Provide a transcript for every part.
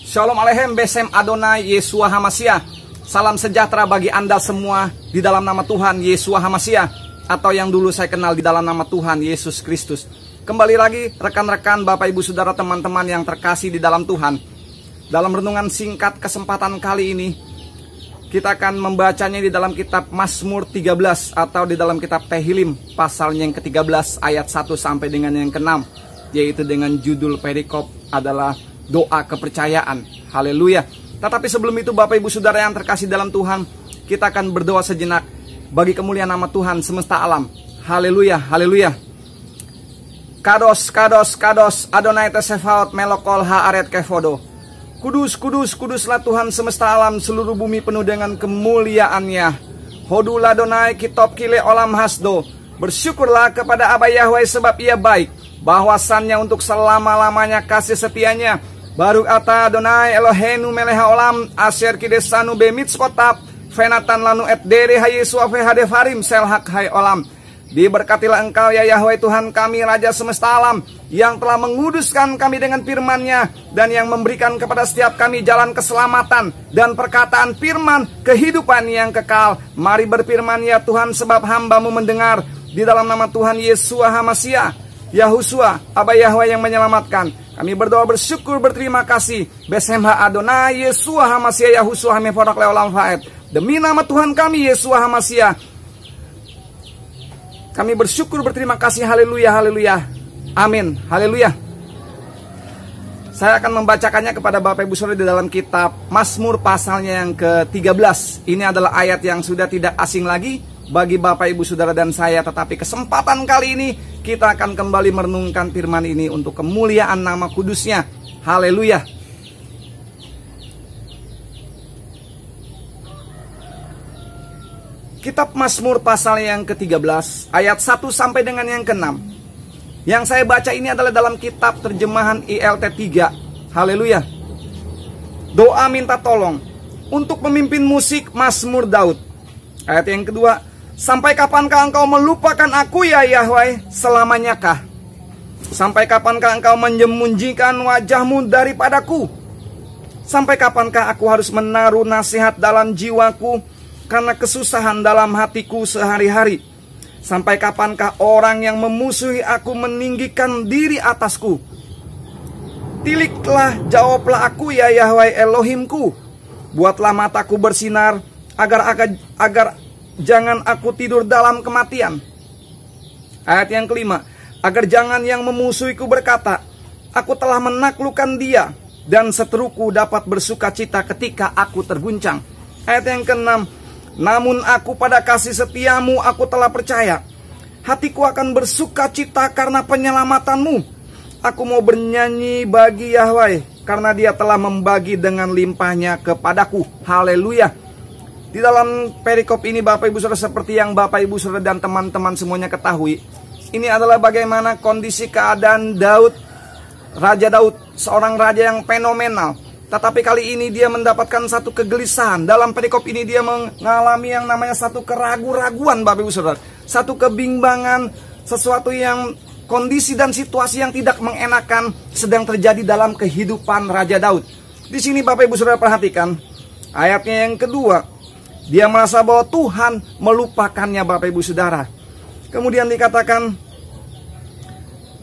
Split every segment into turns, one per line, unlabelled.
Shalom Aleichem, Besem Adonai, Yeshua HaMashiach. Salam sejahtera bagi Anda semua di dalam nama Tuhan Yeshua HaMashiach, atau yang dulu saya kenal di dalam nama Tuhan Yesus Kristus. Kembali lagi rekan-rekan, Bapak Ibu Saudara, teman-teman yang terkasih di dalam Tuhan. Dalam renungan singkat kesempatan kali ini, kita akan membacanya di dalam kitab Mazmur 13 atau di dalam kitab Tehillim pasalnya yang ke-13 ayat 1 sampai dengan yang ke-6, yaitu dengan judul perikop adalah doa kepercayaan. Haleluya. Tetapi sebelum itu, Bapak Ibu Saudara yang terkasih dalam Tuhan, kita akan berdoa sejenak bagi kemuliaan nama Tuhan semesta alam. Haleluya, haleluya. Kados, kados, kados, Adonai Tesefaot melokol haaret kefodo. Kudus, kudus, kuduslah Tuhan semesta alam, seluruh bumi penuh dengan kemuliaannya. Hodul Adonai kitop kile olam hasdo. Bersyukurlah kepada Abba Yahweh sebab ia baik, bahwasannya untuk selama-lamanya kasih setianya. Baru ata Adonai Elohenu meleha olam asher kidesanu bemitzvotap fenatan lanu et dere hayesu afe hadefarim selhak hai olam. Diberkatilah engkau ya Yahweh Tuhan kami, Raja semesta alam, yang telah menguduskan kami dengan firman-Nya dan yang memberikan kepada setiap kami jalan keselamatan dan perkataan firman kehidupan yang kekal. Mari berfirman ya Tuhan, sebab hamba-Mu mendengar, di dalam nama Tuhan Yeshua HaMashiach. Yahushua, Abba Yahweh yang menyelamatkan. Kami berdoa bersyukur berterima kasih. Besemha Adonai Yeshua HaMashiach Yahushua Hameforak Leolam Faed. Demi nama Tuhan kami Yeshua HaMashiach, kami bersyukur berterima kasih. Haleluya, haleluya. Amin, haleluya. Saya akan membacakannya kepada Bapak Ibu Saudara di dalam kitab Mazmur pasalnya yang ke-13. Ini adalah ayat yang sudah tidak asing lagi bagi Bapak Ibu Saudara dan saya, tetapi kesempatan kali ini kita akan kembali merenungkan firman ini untuk kemuliaan nama kudusnya. Haleluya. Kitab Mazmur pasal yang ke-13 ayat 1 sampai dengan yang ke-6. Yang saya baca ini adalah dalam kitab terjemahan ILT 3. Haleluya. Doa minta tolong untuk pemimpin musik Mazmur Daud. Ayat yang kedua. Sampai kapankah engkau melupakan aku ya Yahweh, selamanyakah? Sampai kapankah engkau menyembunyikan wajahmu daripadaku? Sampai kapankah aku harus menaruh nasihat dalam jiwaku karena kesusahan dalam hatiku sehari-hari? Sampai kapankah orang yang memusuhi aku meninggikan diri atasku? Tiliklah, jawablah aku ya Yahweh Elohimku. Buatlah mataku bersinar agar jangan aku tidur dalam kematian. Ayat yang kelima. Agar jangan yang memusuhiku berkata, aku telah menaklukkan dia, dan seteruku dapat bersuka cita ketika aku terguncang. Ayat yang keenam. Namun aku pada kasih setiamu aku telah percaya. Hatiku akan bersuka cita karena penyelamatanmu. Aku mau bernyanyi bagi Yahweh, karena dia telah membagi dengan limpahnya kepadaku. Haleluya. Di dalam perikop ini Bapak Ibu Saudara, seperti yang Bapak Ibu Saudara dan teman-teman semuanya ketahui, ini adalah bagaimana kondisi keadaan Daud, Raja Daud, seorang raja yang fenomenal. Tetapi kali ini dia mendapatkan satu kegelisahan. Dalam perikop ini dia mengalami yang namanya satu keraguan-raguan, Bapak Ibu Saudara. Satu kebimbangan, sesuatu yang kondisi dan situasi yang tidak mengenakan sedang terjadi dalam kehidupan Raja Daud. Di sini Bapak Ibu Saudara perhatikan ayatnya yang kedua. Dia merasa bahwa Tuhan melupakannya, Bapak Ibu Saudara. Kemudian dikatakan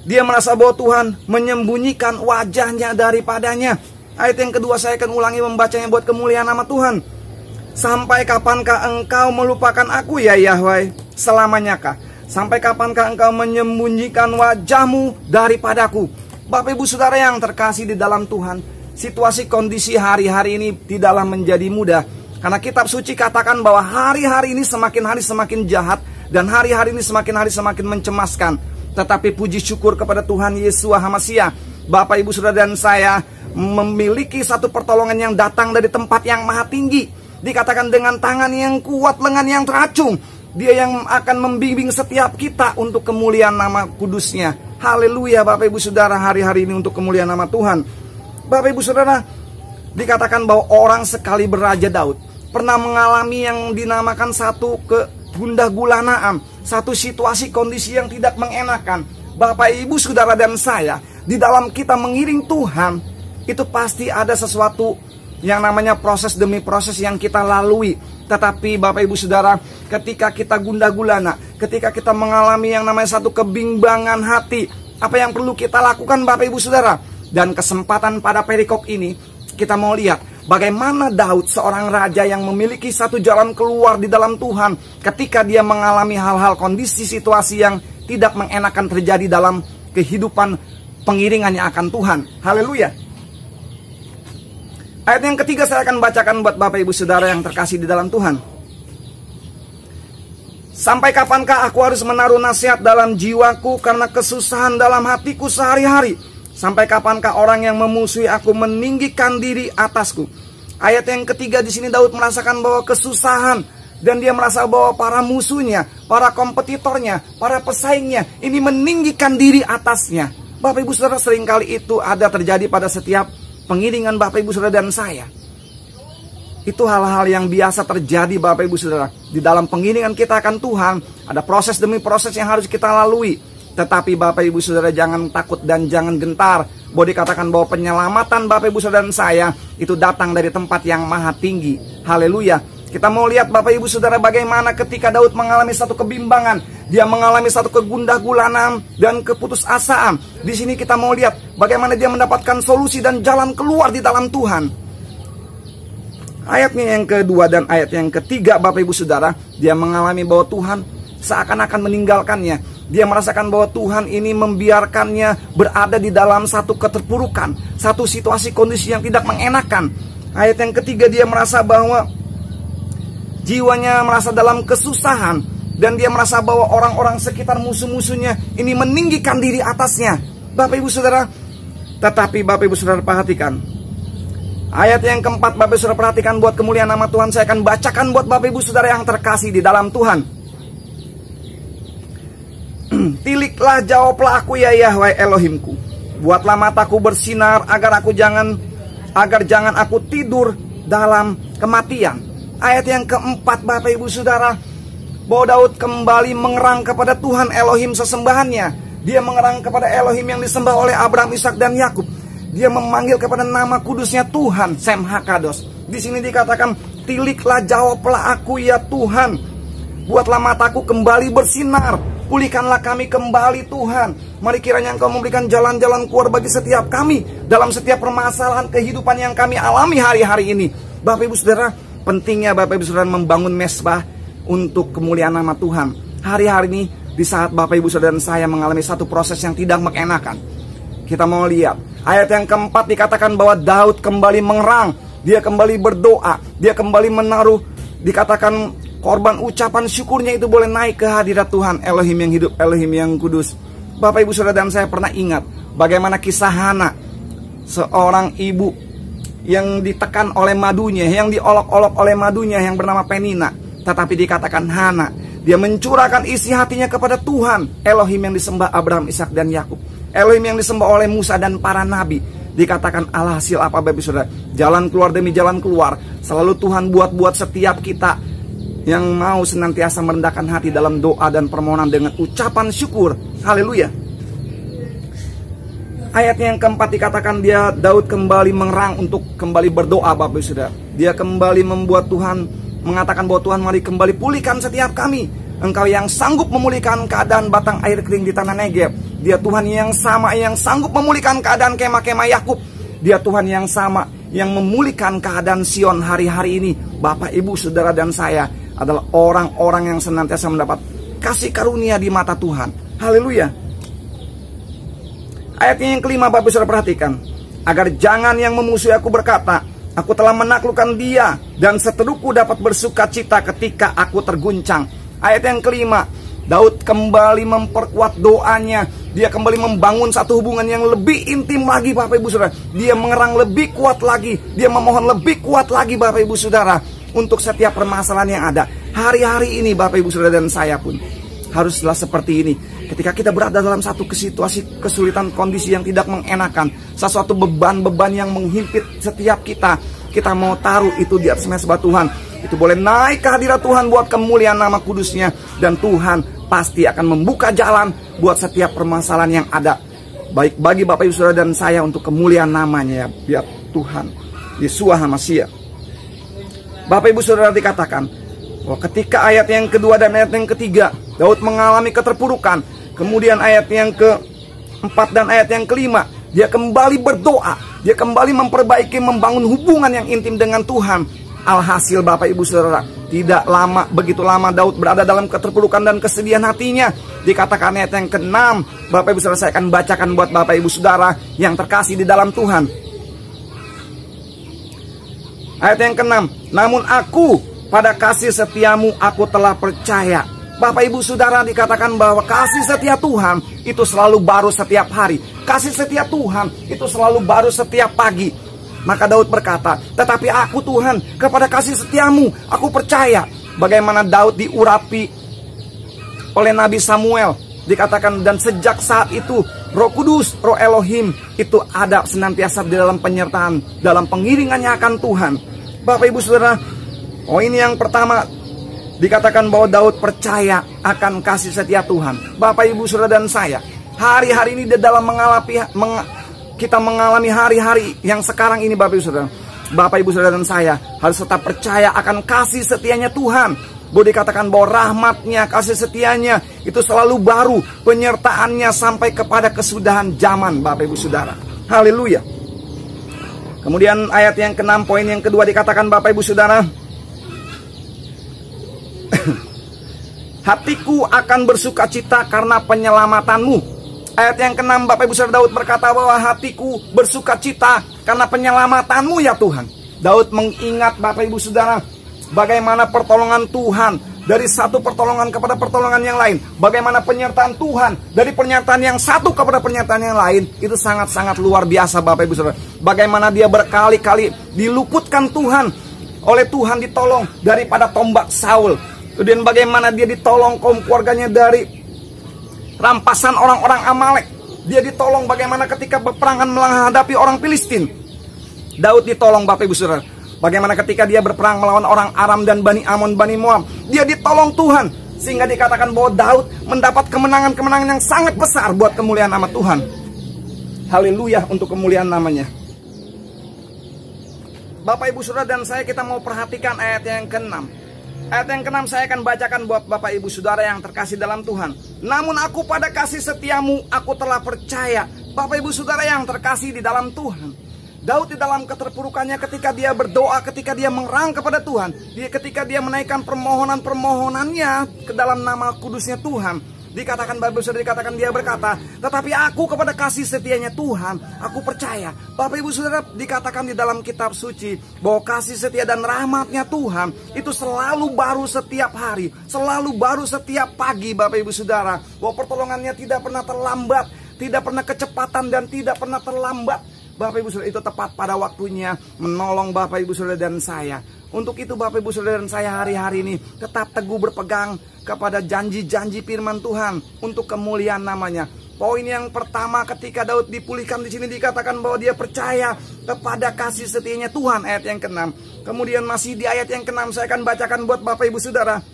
dia merasa bahwa Tuhan menyembunyikan wajahnya daripadanya. Ayat yang kedua saya akan ulangi membacanya buat kemuliaan nama Tuhan. Sampai kapankah engkau melupakan aku ya Yahweh, selamanyakah? Sampai kapankah engkau menyembunyikan wajahmu daripadaku? Bapak Ibu Saudara yang terkasih di dalam Tuhan, situasi kondisi hari-hari ini tidaklah menjadi mudah. Karena kitab suci katakan bahwa hari-hari ini semakin hari semakin jahat, dan hari-hari ini semakin hari semakin mencemaskan. Tetapi puji syukur kepada Tuhan Yeshua HaMashiach, Bapak Ibu Saudara dan saya memiliki satu pertolongan yang datang dari tempat yang maha tinggi. Dikatakan dengan tangan yang kuat, lengan yang teracung, dia yang akan membimbing setiap kita untuk kemuliaan nama kudusnya. Haleluya Bapak Ibu Saudara, hari-hari ini untuk kemuliaan nama Tuhan. Bapak Ibu Saudara, dikatakan bahwa orang sekali beraja Daud pernah mengalami yang dinamakan satu kegundah gulanaan, satu situasi kondisi yang tidak mengenakan. Bapak Ibu Saudara dan saya, di dalam kita mengiring Tuhan, itu pasti ada sesuatu yang namanya proses demi proses yang kita lalui. Tetapi Bapak Ibu Saudara, ketika kita gundah gulana, ketika kita mengalami yang namanya satu kebimbangan hati, apa yang perlu kita lakukan Bapak Ibu Saudara? Dan kesempatan pada perikop ini, kita mau lihat bagaimana Daud, seorang raja yang memiliki satu jalan keluar di dalam Tuhan, ketika dia mengalami hal-hal kondisi situasi yang tidak mengenakan terjadi dalam kehidupan pengiringannya akan Tuhan. Haleluya. Ayat yang ketiga saya akan bacakan buat Bapak Ibu Saudara yang terkasih di dalam Tuhan. Sampai kapankah aku harus menaruh nasihat dalam jiwaku karena kesusahan dalam hatiku sehari-hari? Sampai kapankah orang yang memusuhi aku meninggikan diri atasku? Ayat yang ketiga di sini Daud merasakan bahwa kesusahan, dan dia merasa bahwa para musuhnya, para kompetitornya, para pesaingnya ini meninggikan diri atasnya. Bapak Ibu Saudara, seringkali itu ada terjadi pada setiap pengiringan Bapak Ibu Saudara dan saya. Itu hal-hal yang biasa terjadi Bapak Ibu Saudara. Di dalam pengiringan kita akan Tuhan, ada proses demi proses yang harus kita lalui. Tetapi Bapak Ibu Saudara jangan takut dan jangan gentar. Boleh dikatakan bahwa penyelamatan Bapak Ibu Saudara dan saya itu datang dari tempat yang maha tinggi. Haleluya. Kita mau lihat Bapak Ibu Saudara bagaimana ketika Daud mengalami satu kebimbangan, dia mengalami satu kegundah gulanan dan keputusasaan. Di sini kita mau lihat bagaimana dia mendapatkan solusi dan jalan keluar di dalam Tuhan. Ayatnya yang kedua dan ayat yang ketiga Bapak Ibu Saudara, dia mengalami bahwa Tuhan seakan-akan meninggalkannya. Dia merasakan bahwa Tuhan ini membiarkannya berada di dalam satu keterpurukan, satu situasi kondisi yang tidak mengenakan. Ayat yang ketiga dia merasa bahwa jiwanya merasa dalam kesusahan, dan dia merasa bahwa orang-orang sekitar musuh-musuhnya ini meninggikan diri atasnya. Bapak Ibu Saudara, tetapi Bapak Ibu Saudara perhatikan ayat yang keempat. Bapak Ibu Saudara perhatikan, buat kemuliaan nama Tuhan saya akan bacakan buat Bapak Ibu Saudara yang terkasih di dalam Tuhan. Tiliklah, jawablah aku ya Yahweh Elohimku, buatlah mataku bersinar agar jangan aku tidur dalam kematian. Ayat yang keempat Bapak Ibu Saudara, bahwa Daud kembali mengerang kepada Tuhan Elohim sesembahannya. Dia mengerang kepada Elohim yang disembah oleh Abraham, Ishak dan Yakub. Dia memanggil kepada nama kudusnya Tuhan, Sem Hakados. Di sini dikatakan, tiliklah, jawablah aku ya Tuhan, buatlah mataku kembali bersinar, pulihkanlah kami kembali Tuhan. Mari kiranya Engkau memberikan jalan-jalan keluar bagi setiap kami dalam setiap permasalahan kehidupan yang kami alami hari-hari ini. Bapak Ibu Saudara, pentingnya Bapak Ibu Saudara membangun mesbah untuk kemuliaan nama Tuhan. Hari-hari ini, di saat Bapak Ibu Saudara dan saya mengalami satu proses yang tidak mengenakan, kita mau lihat ayat yang keempat dikatakan bahwa Daud kembali mengerang, dia kembali berdoa, dia kembali menaruh, dikatakan korban ucapan syukurnya itu boleh naik ke hadirat Tuhan Elohim yang hidup, Elohim yang kudus. Bapak Ibu Saudara dan saya pernah ingat bagaimana kisah Hana, seorang ibu yang ditekan oleh madunya, yang diolok-olok oleh madunya yang bernama Penina. Tetapi dikatakan Hana, dia mencurahkan isi hatinya kepada Tuhan Elohim yang disembah Abraham, Ishak dan Yakub, Elohim yang disembah oleh Musa dan para nabi. Dikatakan alhasil apa Bapak Ibu Saudara? Jalan keluar demi jalan keluar selalu Tuhan buat setiap kita yang mau senantiasa merendahkan hati dalam doa dan permohonan dengan ucapan syukur. Haleluya. Ayatnya yang keempat dikatakan Daud kembali mengerang untuk kembali berdoa Bapak Ibu Saudara. Dia kembali membuat Tuhan mengatakan bahwa Tuhan, mari kembali pulihkan setiap kami. Engkau yang sanggup memulihkan keadaan batang air kering di tanah Negeb. Dia Tuhan yang sama yang sanggup memulihkan keadaan kemah-kemah Yakub. Dia Tuhan yang sama yang memulihkan keadaan Sion hari-hari ini. Bapak, Ibu, Saudara dan saya adalah orang-orang yang senantiasa mendapat kasih karunia di mata Tuhan. Haleluya. Ayatnya yang kelima Bapak Saudara perhatikan, agar jangan yang memusuhi aku berkata, aku telah menaklukkan dia, dan seteduhku dapat bersuka cita ketika aku terguncang. Ayat yang kelima, Daud kembali memperkuat doanya. Dia kembali membangun satu hubungan yang lebih intim lagi Bapak Ibu Saudara. Dia mengerang lebih kuat lagi, dia memohon lebih kuat lagi Bapak Ibu Saudara, untuk setiap permasalahan yang ada. Hari-hari ini Bapak Ibu Saudara dan saya pun haruslah seperti ini. Ketika kita berada dalam satu situasi kesulitan, kondisi yang tidak mengenakan, sesuatu beban-beban yang menghimpit setiap kita, kita mau taruh itu di atas mesbah Tuhan. Itu boleh naik ke hadirat Tuhan buat kemuliaan nama kudusnya. Dan Tuhan pasti akan membuka jalan buat setiap permasalahan yang ada. baik bagi Bapak Ibu Saudara dan saya untuk kemuliaan namanya ya, biar Tuhan Yesua HaMashiach. Bapak Ibu Saudara, dikatakan bahwa ketika ayat yang kedua dan ayat yang ketiga Daud mengalami keterpurukan, kemudian ayat yang keempat dan ayat yang kelima dia kembali berdoa, dia kembali memperbaiki, membangun hubungan yang intim dengan Tuhan. Alhasil Bapak Ibu Saudara, tidak lama, begitu lama Daud berada dalam keterpurukan dan kesedihan hatinya. Dikatakan ayat yang ke-6, Bapak Ibu Saudara, saya akan bacakan buat Bapak Ibu Saudara yang terkasih di dalam Tuhan. Ayat yang ke-6, namun aku pada kasih setiamu aku telah percaya. Bapak Ibu Saudara, dikatakan bahwa kasih setia Tuhan itu selalu baru setiap hari. Kasih setia Tuhan itu selalu baru setiap pagi. Maka Daud berkata, tetapi aku Tuhan kepada kasih setiamu aku percaya. Bagaimana Daud diurapi oleh Nabi Samuel. Dikatakan dan sejak saat itu Roh Kudus, Roh Elohim itu ada senantiasa di dalam penyertaan, dalam pengiringannya akan Tuhan. Bapak Ibu Saudara, ini yang pertama, dikatakan bahwa Daud percaya akan kasih setia Tuhan. Bapak Ibu Saudara dan saya, hari-hari ini di dalam kita mengalami hari-hari yang sekarang ini, Bapak Ibu Saudara. Bapak Ibu Saudara dan saya harus tetap percaya akan kasih setianya Tuhan. Boleh dikatakan bahwa rahmatnya, kasih setianya itu selalu baru, penyertaannya sampai kepada kesudahan zaman, Bapak Ibu Saudara. Haleluya. Kemudian ayat yang ke-6, poin yang kedua dikatakan Bapak Ibu Saudara, hatiku akan bersuka cita karena penyelamatanmu. Ayat yang ke-6, Bapak Ibu Saudara, Daud berkata bahwa hatiku bersuka cita karena penyelamatanmu ya Tuhan. Daud mengingat Bapak Ibu Saudara, bagaimana pertolongan Tuhan dari satu pertolongan kepada pertolongan yang lain. Bagaimana penyertaan Tuhan dari penyertaan yang satu kepada penyertaan yang lain. Itu sangat-sangat luar biasa Bapak Ibu Saudara. Bagaimana dia berkali-kali diluputkan Tuhan, oleh Tuhan ditolong daripada tombak Saul. Kemudian bagaimana dia ditolong kaum keluarganya dari rampasan orang-orang Amalek. Dia ditolong bagaimana ketika berperangan menghadapi orang Filistin. Daud ditolong Bapak Ibu Saudara. Bagaimana ketika dia berperang melawan orang Aram dan Bani Amon, Bani Moab. Dia ditolong Tuhan. Sehingga dikatakan bahwa Daud mendapat kemenangan-kemenangan yang sangat besar buat kemuliaan nama Tuhan. Haleluya untuk kemuliaan namanya. Bapak Ibu Saudara dan saya, kita mau perhatikan ayat yang ke-6. Ayat yang ke-6 saya akan bacakan buat Bapak Ibu Saudara yang terkasih dalam Tuhan. Namun aku pada kasih setiamu aku telah percaya. Bapak Ibu Saudara yang terkasih di dalam Tuhan, Daud di dalam keterpurukannya ketika dia berdoa, ketika dia mengerang kepada Tuhan, ketika dia menaikkan permohonan-permohonannya ke dalam nama kudusnya Tuhan, dikatakan Bapak Ibu Saudara, dikatakan dia berkata, tetapi aku kepada kasih setianya Tuhan aku percaya. Bapak Ibu Saudara, dikatakan di dalam kitab suci bahwa kasih setia dan rahmatnya Tuhan itu selalu baru setiap hari, selalu baru setiap pagi. Bapak Ibu Saudara, bahwa pertolongannya tidak pernah terlambat, tidak pernah kecepatan dan tidak pernah terlambat. Bapak Ibu Saudara, itu tepat pada waktunya menolong Bapak Ibu Saudara dan saya. Untuk itu Bapak Ibu Saudara dan saya hari-hari ini tetap teguh berpegang kepada janji-janji firman Tuhan untuk kemuliaan namanya. Poin yang pertama, ketika Daud dipulihkan di sini dikatakan bahwa dia percaya kepada kasih setianya Tuhan, ayat yang ke-6. Kemudian masih di ayat yang ke-6 saya akan bacakan buat Bapak Ibu Saudara.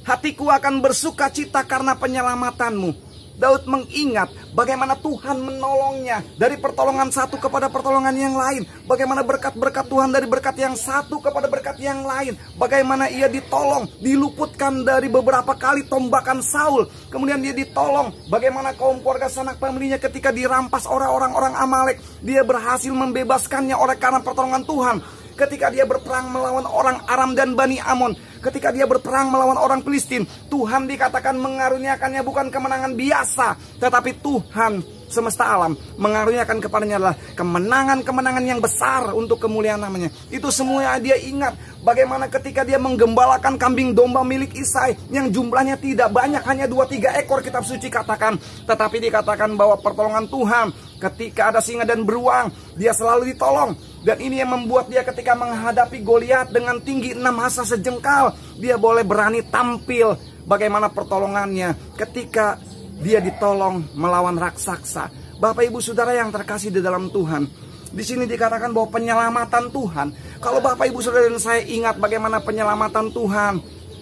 Hatiku akan bersuka cita karena penyelamatanmu. Daud mengingat bagaimana Tuhan menolongnya dari pertolongan satu kepada pertolongan yang lain. Bagaimana berkat-berkat Tuhan dari berkat yang satu kepada berkat yang lain. Bagaimana ia ditolong, diluputkan dari beberapa kali tombakan Saul. Kemudian dia ditolong. Bagaimana kaum keluarga sanak familinya ketika dirampas orang-orang Amalek. Dia berhasil membebaskannya oleh karena pertolongan Tuhan. Ketika dia berperang melawan orang Aram dan Bani Amon, ketika dia berperang melawan orang Filistin, Tuhan dikatakan mengaruniakannya bukan kemenangan biasa, tetapi Tuhan semesta alam mengaruniakan kepadanya adalah kemenangan-kemenangan yang besar untuk kemuliaan namanya. Itu semua dia ingat. Bagaimana ketika dia menggembalakan kambing domba milik Isai yang jumlahnya tidak banyak, hanya 2-3 ekor kitab suci katakan. Tetapi dikatakan bahwa pertolongan Tuhan ketika ada singa dan beruang, dia selalu ditolong. Dan ini yang membuat dia ketika menghadapi Goliat dengan tinggi 6 hasta sejengkal, dia boleh berani tampil bagaimana pertolongannya ketika dia ditolong melawan raksasa. Bapak Ibu Saudara yang terkasih di dalam Tuhan, di sini dikatakan bahwa penyelamatan Tuhan. Kalau Bapak Ibu Saudara dan saya ingat bagaimana penyelamatan Tuhan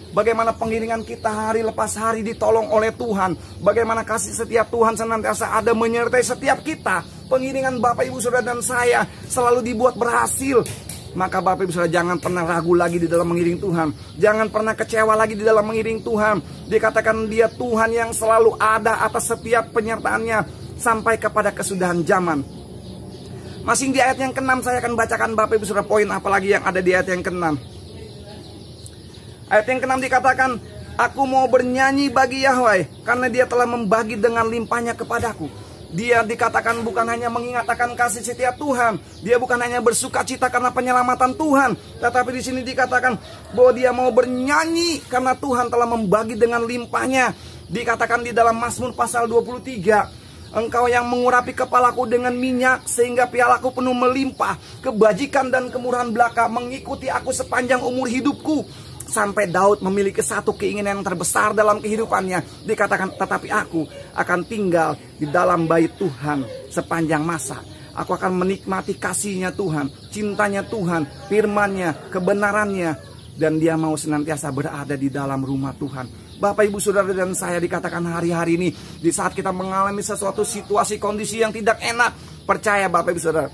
Bagaimana pengiringan kita hari lepas hari ditolong oleh Tuhan. Bagaimana kasih setiap Tuhan senantiasa ada menyertai setiap kita. Pengiringan Bapak Ibu Saudara dan saya selalu dibuat berhasil. Maka Bapak Ibu Saudara jangan pernah ragu lagi di dalam mengiring Tuhan. Jangan pernah kecewa lagi di dalam mengiring Tuhan. Dikatakan dia Tuhan yang selalu ada atas setiap penyertaannya sampai kepada kesudahan zaman. Masih di ayat yang ke-6 saya akan bacakan Bapak Ibu Saudara poin apalagi yang ada di ayat yang ke-6. Ayat yang ke-6 dikatakan, aku mau bernyanyi bagi Yahweh karena dia telah membagi dengan limpahnya kepadaku. Dia dikatakan bukan hanya mengingat akan kasih setia Tuhan. Dia bukan hanya bersuka cita karena penyelamatan Tuhan. Tetapi di sini dikatakan bahwa dia mau bernyanyi karena Tuhan telah membagi dengan limpahnya. Dikatakan di dalam Mazmur pasal 23. Engkau yang mengurapi kepalaku dengan minyak sehingga pialaku penuh melimpah. Kebajikan dan kemurahan belaka mengikuti aku sepanjang umur hidupku. Sampai Daud memiliki satu keinginan yang terbesar dalam kehidupannya. Dikatakan, tetapi aku akan tinggal di dalam bait Tuhan sepanjang masa. Aku akan menikmati kasihnya Tuhan, cintanya Tuhan, firman-Nya, kebenarannya. Dan dia mau senantiasa berada di dalam rumah Tuhan. Bapak Ibu Saudara dan saya dikatakan hari-hari ini, di saat kita mengalami sesuatu situasi kondisi yang tidak enak, percaya Bapak Ibu Saudara,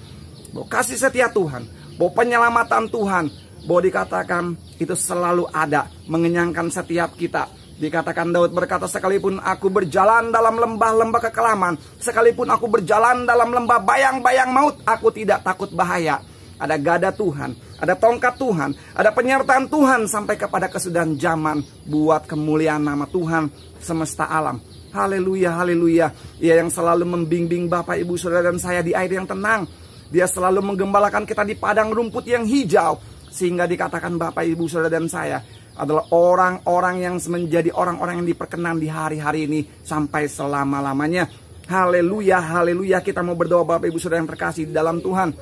bahwa kasih setia Tuhan, bahwa penyelamatan Tuhan, bahwa dikatakan itu selalu ada mengenyangkan setiap kita. Dikatakan Daud berkata, sekalipun aku berjalan dalam lembah-lembah kekelaman, sekalipun aku berjalan dalam lembah bayang-bayang maut, aku tidak takut bahaya. Ada gada Tuhan, ada tongkat Tuhan, ada penyertaan Tuhan sampai kepada kesudahan zaman buat kemuliaan nama Tuhan semesta alam. Haleluya, haleluya. Ia yang selalu membimbing Bapak Ibu Saudara dan saya di air yang tenang. Dia selalu menggembalakan kita di padang rumput yang hijau. Sehingga dikatakan Bapak Ibu Saudara dan saya adalah orang-orang yang menjadi orang-orang yang diperkenan di hari-hari ini sampai selama-lamanya. Haleluya, haleluya. Kita mau berdoa Bapak Ibu Saudara yang terkasih di dalam Tuhan.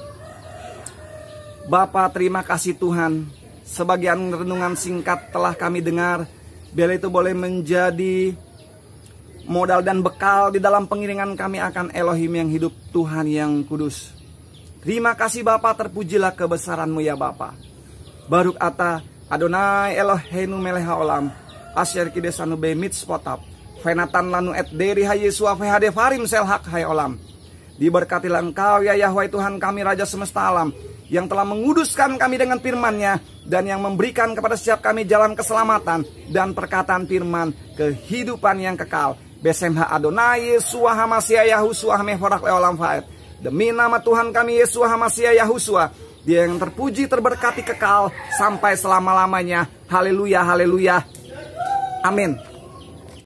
Bapa, terima kasih Tuhan. Sebagian renungan singkat telah kami dengar. Biar itu boleh menjadi modal dan bekal di dalam pengiringan kami akan Elohim yang hidup, Tuhan yang kudus. Terima kasih Bapa, terpujilah kebesaran-Mu ya Bapa. Baruk ata Adonai Eloheinu melech haolam asyer kidesanu be mitzvotap fenatan lanu et deri hayesua fehade farim selhak hay olam. Diberkatilah Engkau ya Yahweh Tuhan kami Raja semesta alam, yang telah menguduskan kami dengan firman-Nya dan yang memberikan kepada setiap kami jalan keselamatan dan perkataan firman kehidupan yang kekal. Besemha Adonai Yesua Hamasya Yahusua mehorak leolam faed. Demi nama Tuhan kami Yesua Hamasya Yahusua, Dia yang terpuji terberkati kekal sampai selama-lamanya. Haleluya, haleluya. Amin.